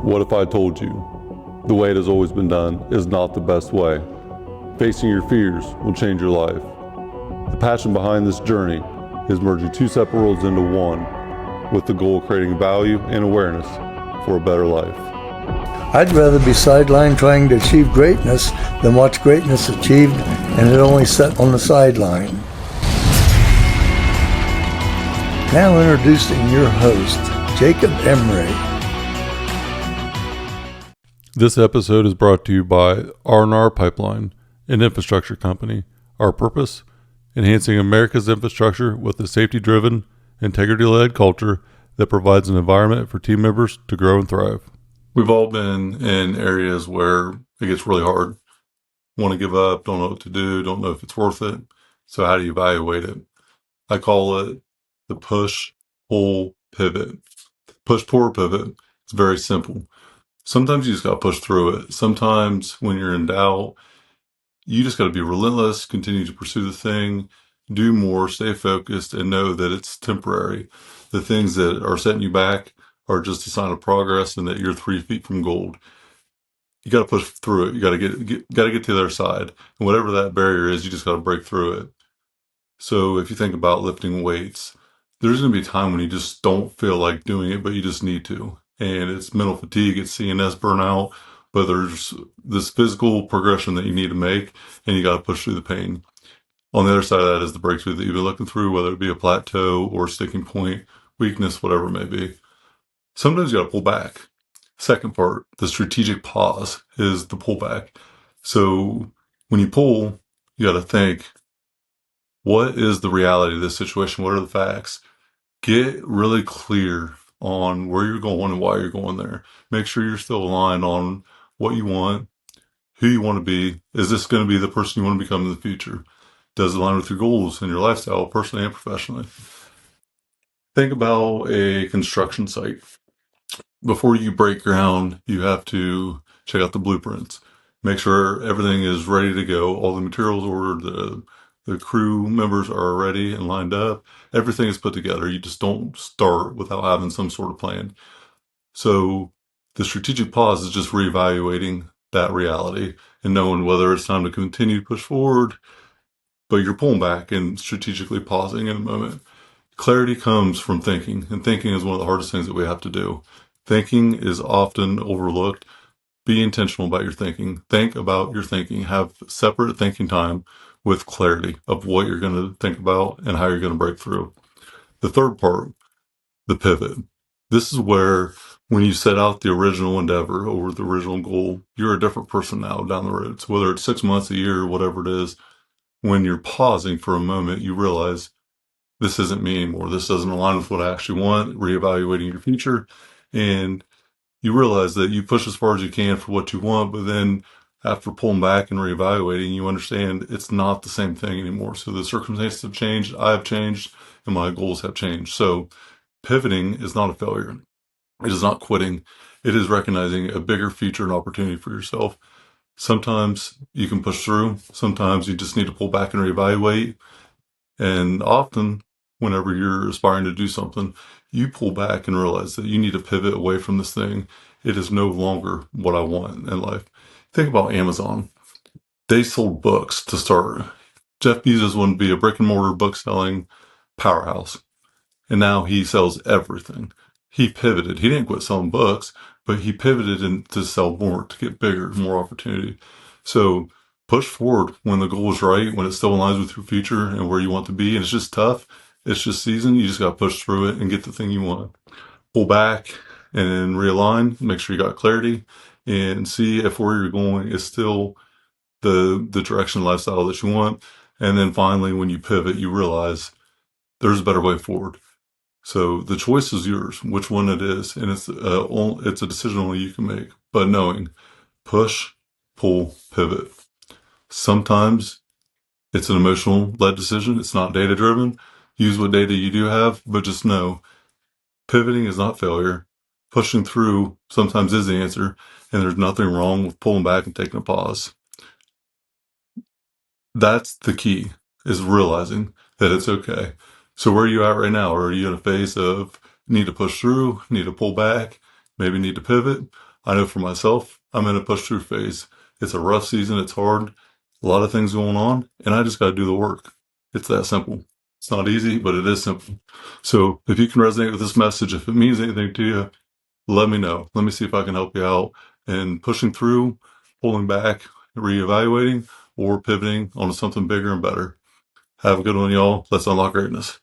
What if I told you the way it has always been done is not the best way? Facing your fears will change your life. The passion behind this journey is merging two separate worlds into one with the goal of creating value and awareness for a better life. I'd rather be sidelined trying to achieve greatness than watch greatness achieved and it only set on the sideline. Now introducing your host, Jacob Emery. This episode is brought to you by R&R Pipeline, an infrastructure company. Our purpose? Enhancing America's infrastructure with a safety-driven, integrity-led culture that provides an environment for team members to grow and thrive. We've all been in areas where it gets really hard. Want to give up, don't know what to do, don't know if it's worth it. So how do you evaluate it? I call it the push, pull, pivot. Push, pull, or pivot. It's very simple. Sometimes you just got to push through it. Sometimes when you're in doubt, you just got to be relentless, continue to pursue the thing, do more, stay focused, and know that it's temporary. The things that are setting you back are just a sign of progress and that you're 3 feet from gold. You got to push through it. You got to get to the other side. And whatever that barrier is, you just got to break through it. So if you think about lifting weights, there's going to be a time when you just don't feel like doing it, but you just need to. And it's mental fatigue, it's CNS burnout, but there's this physical progression that you need to make, and you got to push through the pain. On the other side of that is the breakthrough that you've been looking through, whether it be a plateau or a sticking point, weakness, whatever it may be. Sometimes you got to pull back. Second part, the strategic pause, is the pullback. So when you pull, you got to think, what is the reality of this situation? What are the facts? Get really clear on where you're going and why you're going there. Make sure you're still aligned on what you want, who you want to be. Is this going to be the person you want to become in the future? Does it align with your goals and your lifestyle, personally and professionally? Think about a construction site. Before you break ground, you have to check out the blueprints. Make sure everything is ready to go. All the materials ordered, the crew members are ready and lined up. Everything is put together. You just don't start without having some sort of plan. So the strategic pause is just reevaluating that reality and knowing whether it's time to continue to push forward, but you're pulling back and strategically pausing in a moment. Clarity comes from thinking, and thinking is one of the hardest things that we have to do. Thinking is often overlooked. Be intentional about your thinking. Think about your thinking. Have separate thinking time with clarity of what you're going to think about and how you're going to break through. The third part, the pivot. This is where when you set out the original endeavor or the original goal, you're a different person now down the road. So whether it's 6 months, a year, whatever it is, when you're pausing for a moment, you realize this isn't me anymore. This doesn't align with what I actually want, reevaluating your future. And you realize that you push as far as you can for what you want, but then after pulling back and reevaluating, you understand it's not the same thing anymore. So the circumstances have changed, I have changed, and my goals have changed. So pivoting is not a failure. It is not quitting. It is recognizing a bigger future and opportunity for yourself. Sometimes you can push through. Sometimes you just need to pull back and reevaluate. And often, whenever you're aspiring to do something, you pull back and realize that you need to pivot away from this thing. It is no longer what I want in life. Think about Amazon. They sold books to start. Jeff Bezos wanted to be a brick and mortar book selling powerhouse. And now he sells everything. He pivoted. He didn't quit selling books, but he pivoted to sell more, to get bigger, more opportunity. So push forward when the goal is right, when it still aligns with your future and where you want to be. And it's just tough. It's just season. You just got to push through it and get the thing you want. Pull back and realign. Make sure you got clarity and see if where you're going is still the direction and lifestyle that you want. And then finally, when you pivot, you realize there's a better way forward. So the choice is yours, which one it is. And it's a decision only you can make. But knowing push, pull, pivot. Sometimes it's an emotional-led decision. It's not data-driven. Use what data you do have, but just know pivoting is not failure. Pushing through sometimes is the answer, and there's nothing wrong with pulling back and taking a pause. That's the key, is realizing that it's okay. So where are you at right now? Are you in a phase of need to push through, need to pull back, maybe need to pivot? I know for myself, I'm in a push through phase. It's a rough season. It's hard. A lot of things going on, and I just got to do the work. It's that simple. It's not easy, but it is simple. So if you can resonate with this message, if it means anything to you, let me know. Let me see if I can help you out in pushing through, pulling back, reevaluating, or pivoting onto something bigger and better. Have a good one, y'all. Let's unlock greatness.